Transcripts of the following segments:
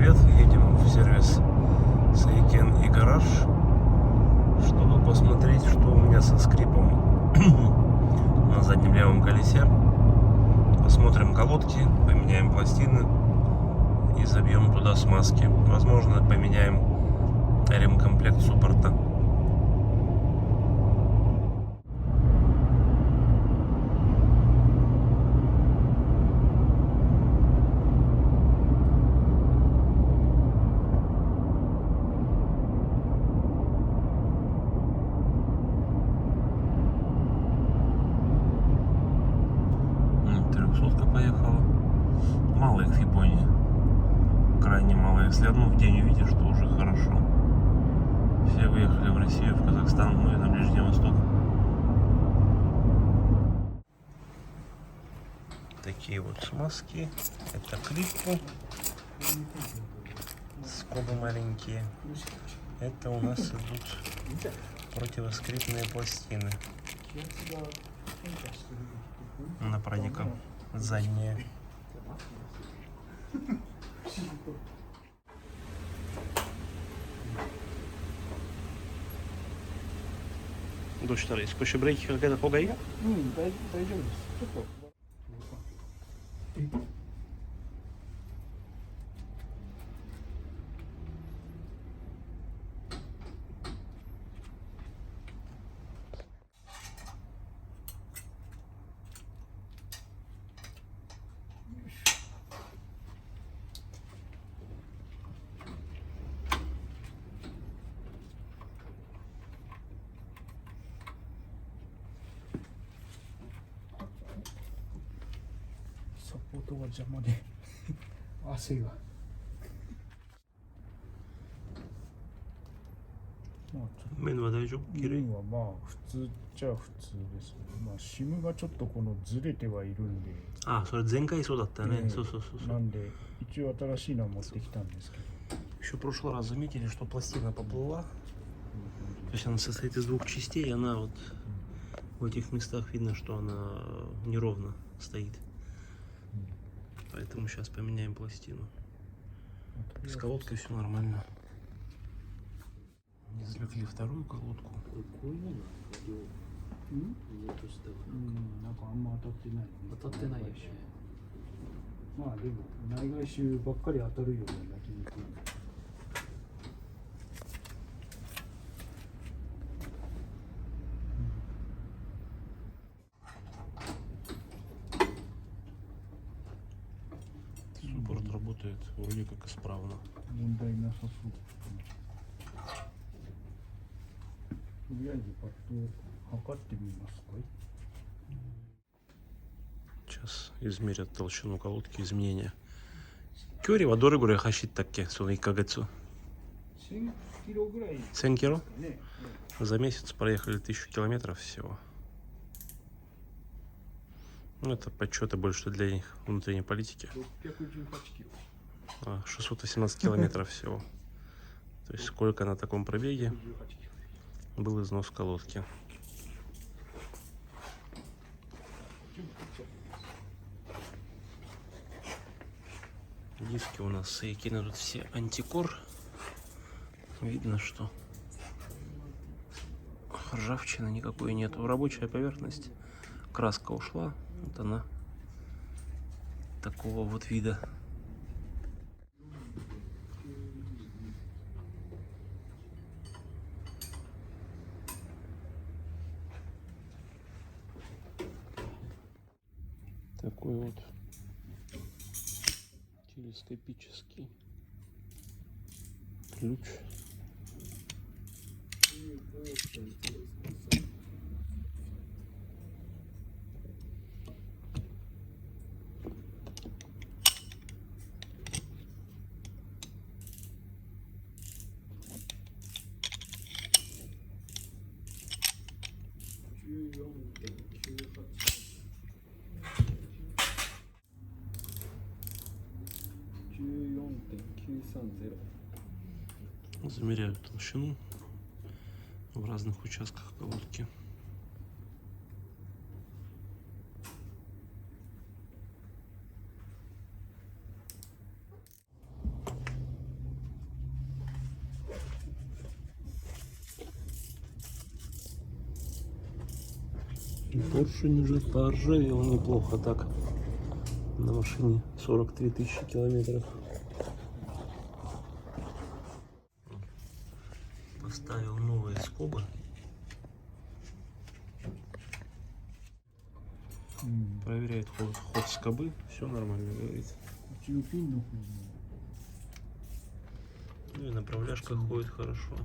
привет! Едем в сервис Сейкен и гараж, чтобы посмотреть, что у меня со скрипом на заднем левом колесе. Посмотрим колодки, поменяем пластины и забьем туда смазки. Возможно, поменяем ремкомплект суппорта. Трехсотка поехала. Мало их в Японии. Крайне мало. Если одну в день увидишь, то уже хорошо. Все выехали в Россию, в Казахстан, ну и на Ближний Восток. Такие вот смазки. Это клиппу. Скобы маленькие. Это у нас идут противоскрипные пластины. Напарника задние. До что ли? Сколько брейки какая-то погайка? Дойдем. サポートが邪魔で汗がまあ麺は大丈夫？綺麗？麺はまあ普通じゃあ普通ですね。まあシムがちょっとこのずれてはいるんで。あ、それ前回そうだったね。そう。なんで一応新しいのは持ってきたんですけど。Еще в прошлый раз заметили, что пластина поплыла. То есть она состоит из двух частей, и она вот в этих местах видно, что она неровно стоит. Поэтому сейчас поменяем пластину. С колодкой все нормально. Извлекли вторую колодку. なんかあんま当たってないね。当たってないよね。まあでも内外周ばっかり当たるような焼肉。Суппорт работает вроде как исправно. 問題なさそう。とりあえずパッドを測ってみますか。 Сейчас измерят толщину колодки, изменения. Кюриはどれぐらい走ったっけ、その1ヶ月? 1000キロぐらい。 1000 кило? ね。 За месяц проехали 1000 километров всего. Ну, это подсчеты больше для их внутренней политики. 618キロ。 618 километров всего. То есть сколько на таком пробеге был износ колодки. Диски у нас Сейкен идут все антикор. Видно, что ржавчины никакой нету. Рабочая поверхность. Краска ушла. Вот она такого вот вида. Такой вот телескопический ключ. Замеряют толщину в разных участках колодки. И поршень уже поржавел неплохо так. На машине 43 тысячи километров. Поставил новые скобы. Проверяет ход скобы. Все нормально, говорит. うちのピンの方も Ну и направляшка ходит хорошо.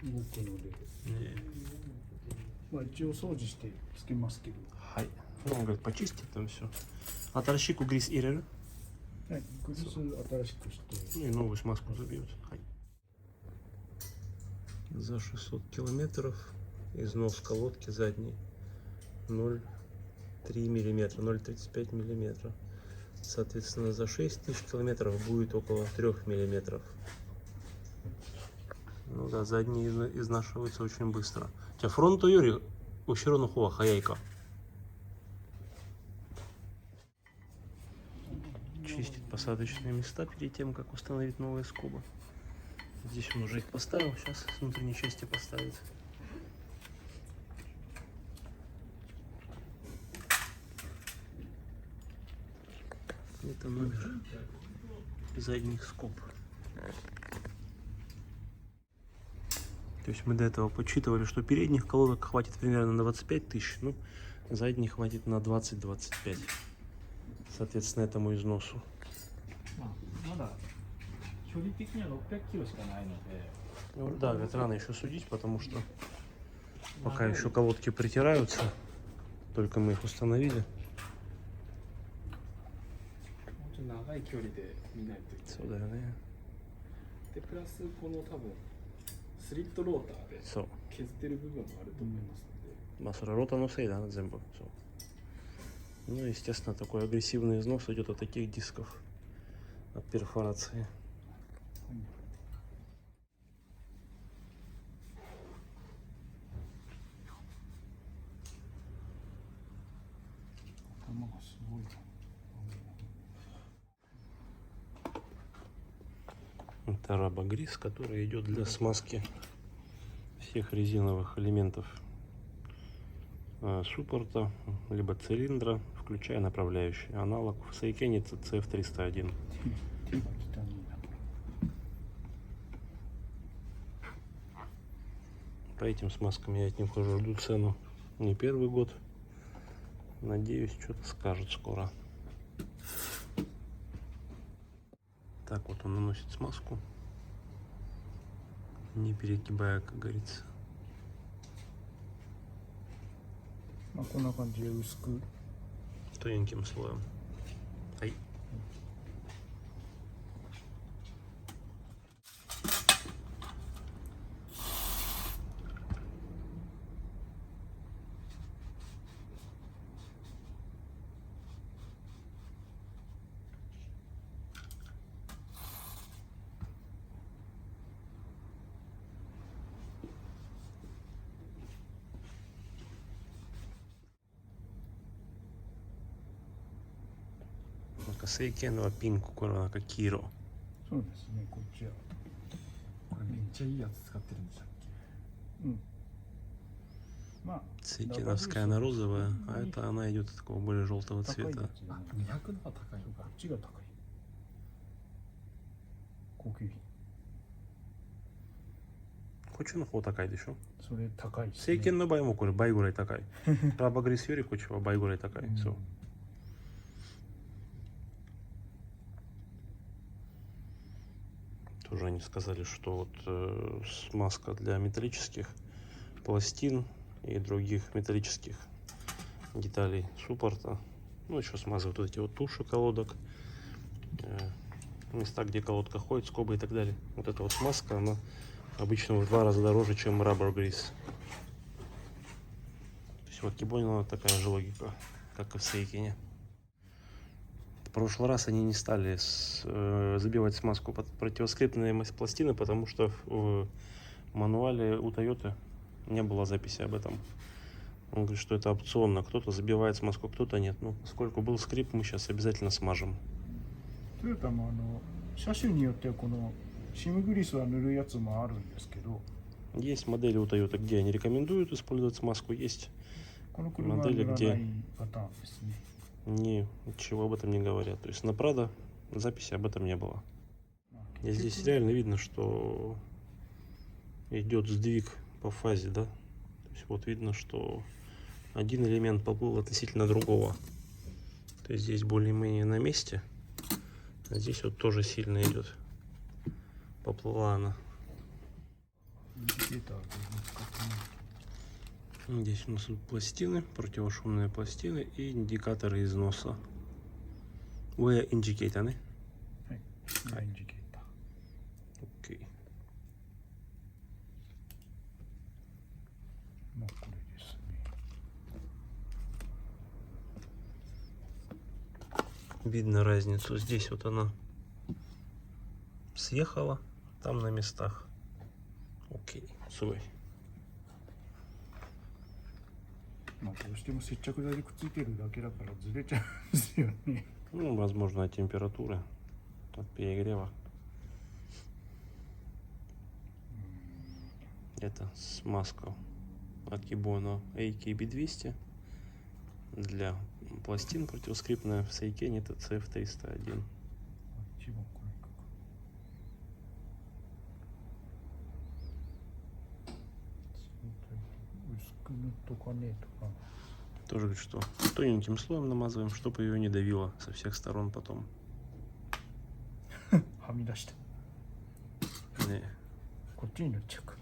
動くので、 Не. まあ一応掃除してつけますけど、 Хай. Ну, он говорит, почистит там все. А торщику грис ирер. はい、グリス新しくして、 Ну и новую смазку забьют. Хай. За 600 километров износ колодки задней 0,3 миллиметра, 0,35 миллиметра. Соответственно, за 6000 километров будет около 3 миллиметров. Ну да, задние изнашиваются очень быстро. Тебя фронту Юрий, ущербно хуа, хаяйка. Чистит посадочные места перед тем, как установить новые скобы. Здесь он уже их поставил, сейчас с внутренней части поставит. Это номер задних скоб. То есть мы до этого подсчитывали, что передних колодок хватит примерно на 25 тысяч, ну, задних хватит на 20-25. Соответственно, этому износу. まだ距離的には600キロしかないので、 Ну, да, говорит, рано еще судить, потому что пока еще колодки притираются, только мы их установили. もうちょっと長い距離で見ないといけない。そうだよね。でプラスこの多分スリットローターで そう。削ってる部分もあると思いますので、 まあそれはローターのせいだな、全部。そう。Ну, естественно, такой агрессивный износ идет от таких дисков, от перфорации. 頭がすごいな。 Это рабогриз, который идет для смазки всех резиновых элементов суппорта, либо цилиндра, включая направляющий. Аналог в Сейкене CF301. 手が汚いな。 По этим смазкам я от них уже жду цену не первый год. Надеюсь, что-то скажут скоро. Так вот он наносит смазку, не перегибая, как говорится. まあこんな感じで薄く。 Тоненьким слоем. Ай. Сейкенはピンク、これはなんか黄色。そうですね、こっちは。これめっちゃいいやつ使ってるんでしたっけ？うん。まあ、 Сейкеновская она розовая, а это она идет такого более желтого 高いや цвета. つね。あ、200の方が高いのか。こっちが高い。高級品。こっちの方高いでしょ。それ高いですね。聖剣の場合もこれ倍ぐらい高い。ラバグリスよりこっちは倍ぐらい高い。そう。Тоже они сказали, что вот смазка для металлических пластин и других металлических деталей суппорта. Ну, еще смазывают вот эти вот туши колодок, места, где колодка ходит, скобы и так далее. Вот эта вот смазка, она обычно в 2 раза дороже, чем rubber grease. То есть вот Кибонина такая же логика, как и в Сейкене. В прошлый раз они не стали забивать смазку под противоскрипные пластины, потому что в мануале у Toyota не было записи об этом. Он говорит, что это опционно. Кто-то забивает смазку, кто-то нет. Ну, поскольку был скрип, мы сейчас обязательно смажем. トヨタも車種によってはこのシムグリスは塗るやつもあるんですけど、 Есть модели у Toyota, где они рекомендуют использовать смазку, есть この車は乗 модели, らな где いパターンですね。 ничего об этом не говорят. То есть на Prado записи об этом не было. まあ И 結 здесь 局 реально видно, что идет сдвиг по фазе, да? То есть вот видно, что один элемент поплыл относительно другого. То есть здесь более-менее на месте, а здесь вот тоже сильно идет. Поплыла она. インジケーターで使ってない Здесь у нас тут пластины, противошумные пластины и индикаторы износа. Wear indicator, не? はい、インジケーター Окей. まあこれですね。 Видно разницу. Здесь вот она съехала, там на местах. Окей, супер. まあどうしても接着剤でくっついてるだけだからずれちゃうんですよね。 Ну, возможно, от температуры, от перегрева. Это смазка Akebono AKB200 для пластин противоскрипная в Сейкене TCF301. 一番これか。薄く塗っとかねえとか。 Тоже говорит, что тоненьким слоем намазываем, чтобы ее не давило со всех сторон потом. はみ出した。 Не. こっちに塗っちゃうか。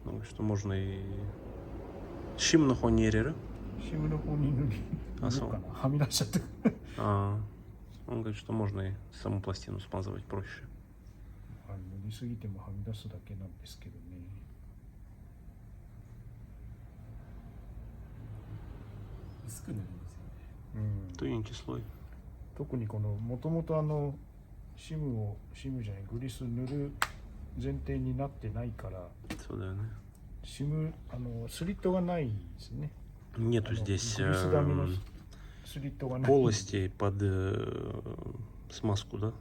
Ну, что можно и щим на хонерере. シムの方に塗りあ、そう。塗ろうかな。はみ出しちゃった。 А, он говорит, что можно и саму пластину смазывать проще. 塗りすぎてもはみ出すだけなんですけどね。 薄くなるんですよね。うん、 Тоненький слой. 特にこのもともとシムじゃないグリス塗る前提になってないから Сюда, да? スリットがないですね。 Нету здесь グリスダミのスリットがない。 полостей под смазку, да?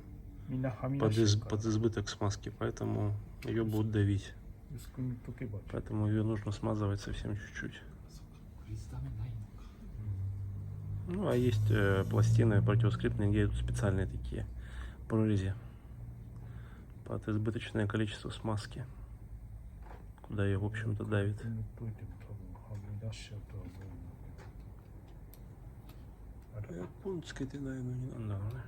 みんなはみ出 Под, してるから под избыток смазки, поэтому ее будут давить. 薄く塗っとけば。 Поэтому ее нужно смазывать совсем чуть-чуть. そうか、グリスダメないのか。 Ну, а есть пластины противоскрипные, где идут специальные такие прорези под избыточное количество смазки, куда ее, в общем-то, давит. 塗っといても多分はみ出しちゃうとは思うんだけど。あれ Японской ты, наверное, не надо, да?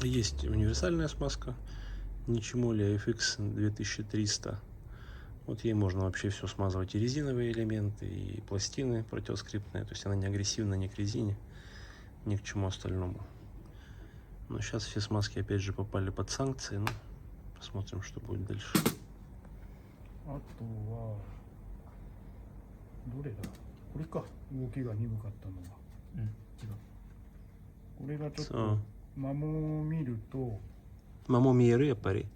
Есть универсальная смазка Nichimolia FX 2300. Вот ей можно вообще все смазывать, и резиновые элементы, и пластины противоскрипные. То есть она не агрессивна ни к резине, ни к чему остальному. Но сейчас все смазки опять же попали под санкции. Ну, посмотрим, что будет дальше. あとはどれだこれか動きが鈍かったのは。うん、違う。これがちょっと そう 摩耗を見ると Мамомиеры, я пари.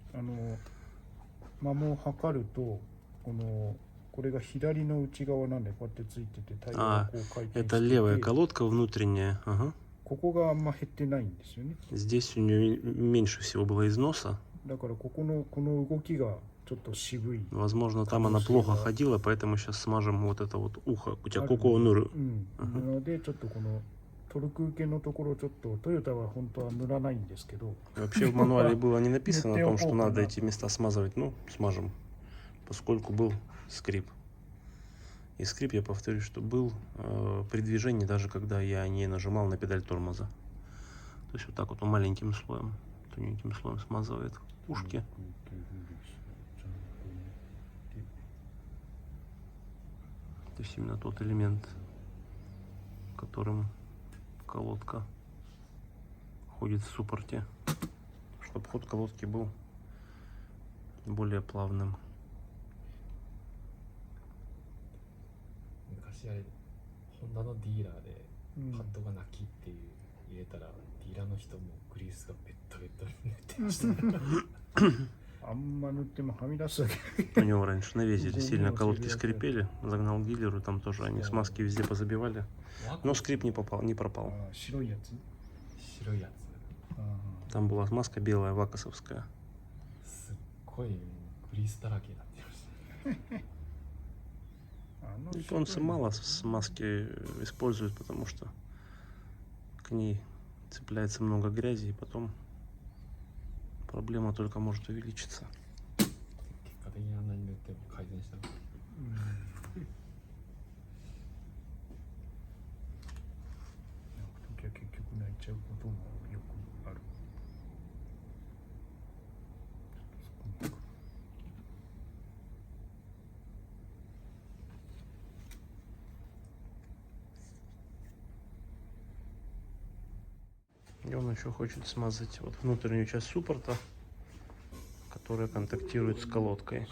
摩耗を測るとこれが左の内側なんでこうやってついててタイヤがこう回転して Это て левая колодка внутренняя. Ага. ここがあんま減ってないんですよね。 Здесь у нее меньше всего было износа. だからこの動きがちょっと渋い。 Возможно, там она плохо ходила, поэтому сейчас смажем вот это вот ухо. У тебя ある коко нуру. なのでちょっとこのトルク受けのところちょっとトヨタは本当は塗らないんですけど Вообще в мануале было не написано о том, что надо эти места смазывать. Ну, смажем, поскольку был скрип. И скрип, я повторюсь, что был при движении, даже когда я не нажимал на педаль тормоза. То есть вот так вот он маленьким слоем, тоненьким слоем смазывает ушки. То есть именно тот элемент, которым колодка ходит в суппорте, чтобы ход колодки был более плавным. 昔あれホンダのディーラーでパッドが泣きっていう入れたら、ディーラーの人もグリースがベッタベッタに塗ってましたね。あんま塗ってもはみ出すだけ。 У него раньше на везере сильно колодки скрипели. Загнал к дилеру, там тоже они смазки везде позабивали. Но скрип не попал, не пропал. あー白いやつ。白いやあ Там была смазка белая, вакосовская. つすっごいもうグリースだらけになってました。ーあの Японцы мало смазки используют, потому что к ней цепляется много грязи, и потом проблема только может увеличиться. 結果的にあんなに塗っても改善したの。時は結局泣いちゃうこともよくある。ちょっとそこにИ он еще хочет смазать вот внутреннюю часть суппорта, которая контактирует с колодкой.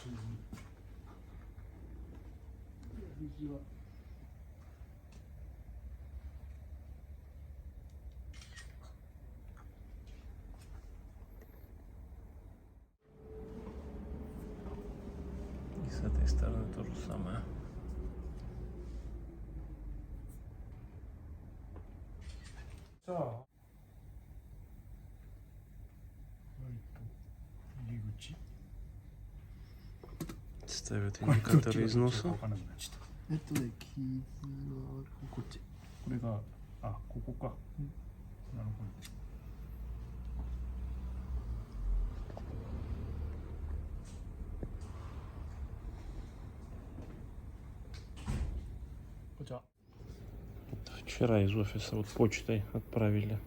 И с этой стороны то же самое. So. 入り口 Ставят индикаторы износа. わかんなくなっちゃった。傷はこっち。これが、あ、ここか。なるほど。こんにちは。 Вчера из офиса вот почтой отправили.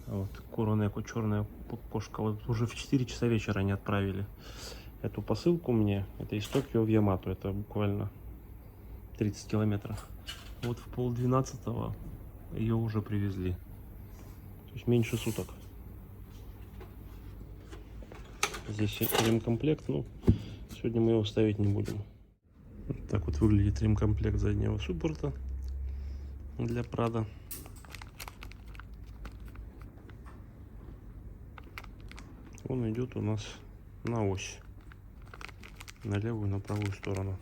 А вот Куронеку, черная кошка. Вот уже в 4 часа вечера они отправили эту посылку мне. Это из Токио в Ямату. Это буквально 30 километров. Вот в 11:30 ее уже привезли. То есть меньше суток. Здесь ремкомплект. Ну, сегодня мы его ставить не будем. Вот так вот выглядит ремкомплект заднего суппорта для Прада. Он идет у нас на ось, на левую, на правую сторону.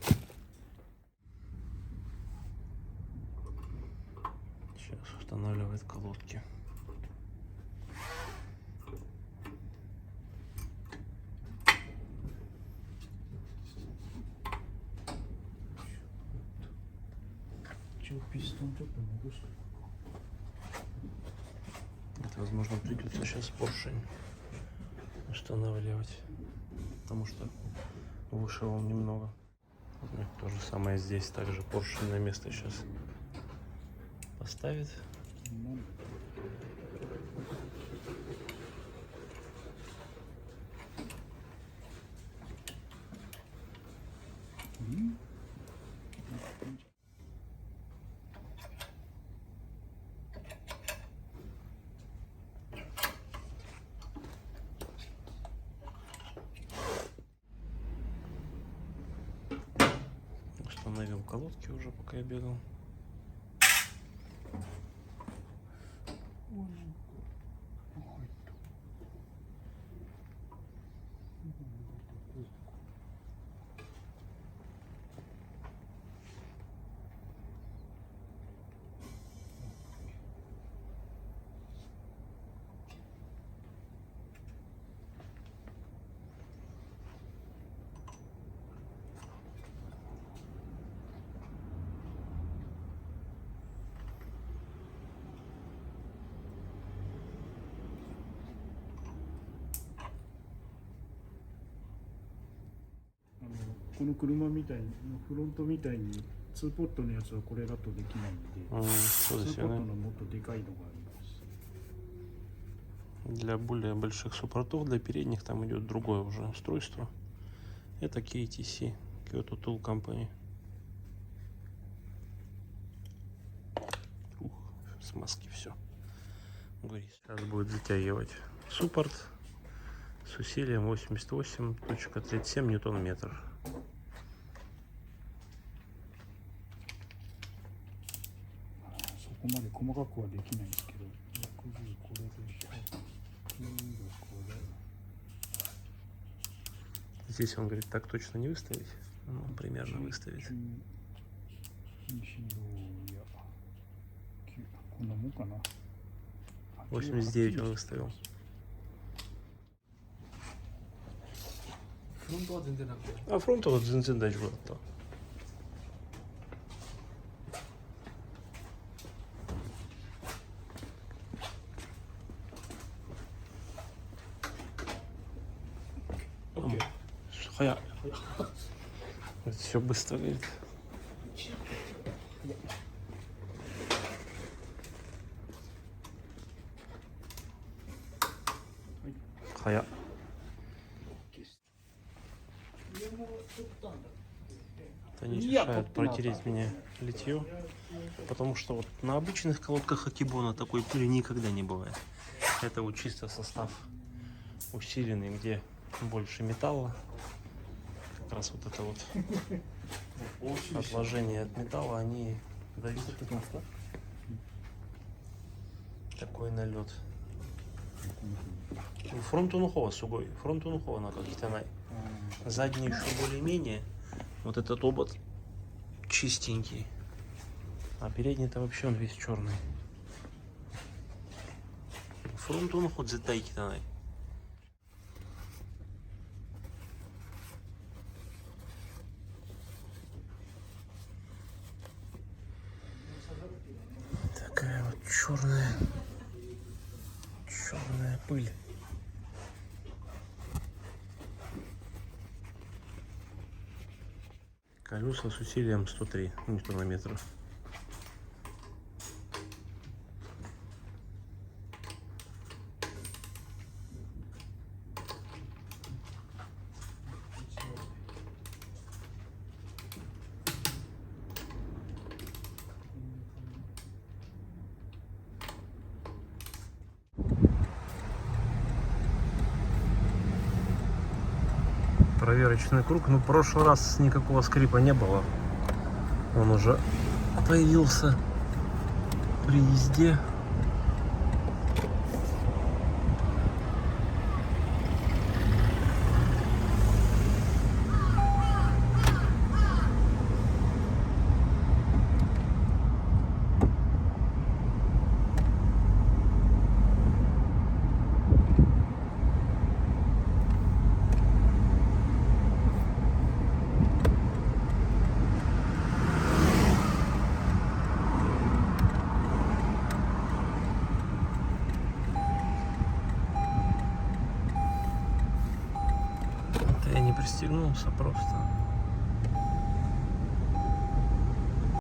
Сейчас устанавливает колодки. Это, возможно, придется сейчас поршень устанавливать, потому что выше он немного. То же самое здесь, также поршень на место сейчас поставит. Установил колодки уже, пока я бегал. Аのこの車みたいにフロントみたいに2ポットのやつはこれだとできないんで、そうですよね。2ポットのもっとでかいのがあります。 Для более больших суппортов, для передних, там идет другое уже устройство. Это KTC, Kyoto Tool Company. Ух, смазки, все. Сейчас будет затягивать суппорт с усилием 88.37 ньютон-метр. そこまで細かくはできないんですけど、60これで100がこれ。здесь он говорит, так точно не выставить. Ну, примерно выставит. 西郎や9こんなもんかな。 89 он выставил. フロントは全然なくて А фронт вот全然大丈夫だった. OK Хая. Все быстро говорит. Хая. Это не решает протереть мне литье, потому что вот на обычных колодках Акибона такой пыли никогда не бывает. Это вот чисто состав усиленный, где больше металла. Как раз вот это вот отложения от металла, они дают такой налет. Фронту нухова сугой, фронту нухова на как китанай. Задний еще более-менее. Вот этот обод чистенький. А передний-то вообще он весь черный. Фронту нухот зетай китанай. Такая вот черная пыль. Колеса с усилием 103 ньютонометров. Проверочный круг. Ну, в прошлый раз никакого скрипа не было. Он уже появился при езде. Я не пристегнулся просто.